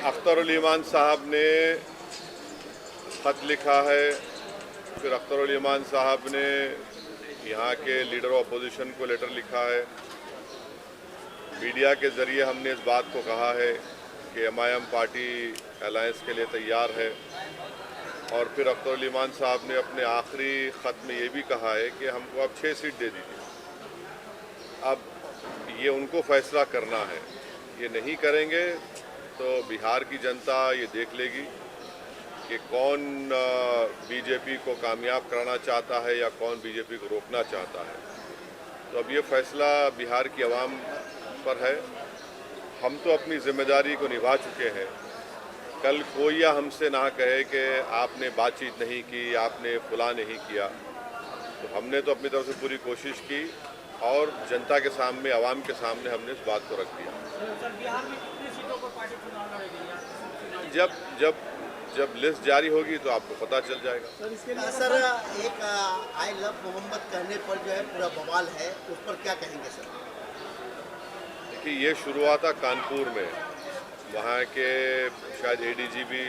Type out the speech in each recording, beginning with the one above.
अख्तरुल ईमान साहब ने ख़त लिखा है, फिर अख्तरुल ईमान साहब ने यहाँ के लीडर ऑफ अपोजिशन को लेटर लिखा है। मीडिया के ज़रिए हमने इस बात को कहा है कि एमआईएम पार्टी अलायंस के लिए तैयार है। और फिर अख्तरुल ईमान साहब ने अपने आखिरी ख़त में ये भी कहा है कि हमको अब 6 सीट दे दीजिए। अब ये उनको फैसला करना है, ये नहीं करेंगे तो बिहार की जनता ये देख लेगी कि कौन बीजेपी को कामयाब कराना चाहता है या कौन बीजेपी को रोकना चाहता है। तो अब ये फैसला बिहार की आवाम पर है। हम तो अपनी जिम्मेदारी को निभा चुके हैं। कल कोई या हमसे ना कहे कि आपने बातचीत नहीं की, आपने फुला नहीं किया। तो हमने तो अपनी तरफ से पूरी कोशिश की और जनता के सामने, आवाम के सामने हमने इस बात को रख दिया। सर, बिहार में कितनी सीटों पर पार्टी चुनाव लड़ेगी? जब लिस्ट जारी होगी तो आपको पता चल जाएगा। सर एक आई लव मोहम्मद कहने पर जो है पूरा बवाल है, उस पर क्या कहेंगे सर? देखिए, ये शुरू हुआ था कानपुर में। वहाँ के शायद एडीजीपी,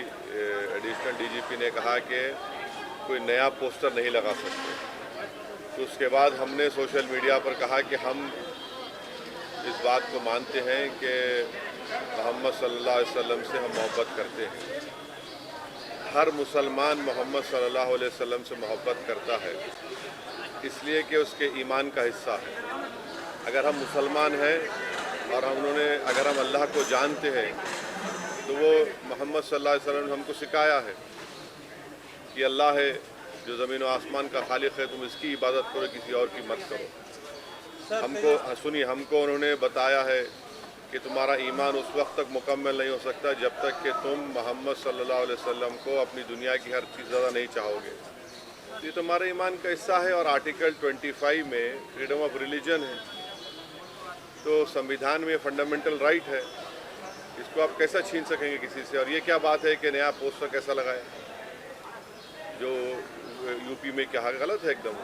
एडिशनल डीजीपी ने कहा कि कोई नया पोस्टर नहीं लगा सकते। तो उसके बाद हमने सोशल मीडिया पर कहा कि हम इस बात को मानते हैं कि मोहम्मद सल्लल्लाहु अलैहि वसल्लम से हम मोहब्बत करते हैं। हर मुसलमान मोहम्मद सल्लल्लाहु अलैहि वसल्लम से मोहब्बत करता है इसलिए कि उसके ईमान का हिस्सा है। अगर हम मुसलमान हैं और अगर हम अल्लाह को जानते हैं तो वो मोहम्मद सल्लल्लाहु अलैहि वसल्लम ने हमको सिखाया है कि अल्लाह है जो ज़मीन व आसमान का खालिक है, तुम इसकी इबादत करो, किसी और की मत करो। हमको उन्होंने बताया है कि तुम्हारा ईमान उस वक्त तक मुकम्मल नहीं हो सकता जब तक कि तुम मोहम्मद सल्लल्लाहु अलैहि वसल्लम को अपनी दुनिया की हर चीज़ ज़्यादा नहीं चाहोगे। ये तुम्हारे ईमान का हिस्सा है। और आर्टिकल 25 में फ्रीडम ऑफ रिलीजन है, तो संविधान में फंडामेंटल राइट है, इसको आप कैसा छीन सकेंगे किसी से? और ये क्या बात है कि नया पोस्टर कैसा लगाए, जो यूपी में क्या गलत है एकदम।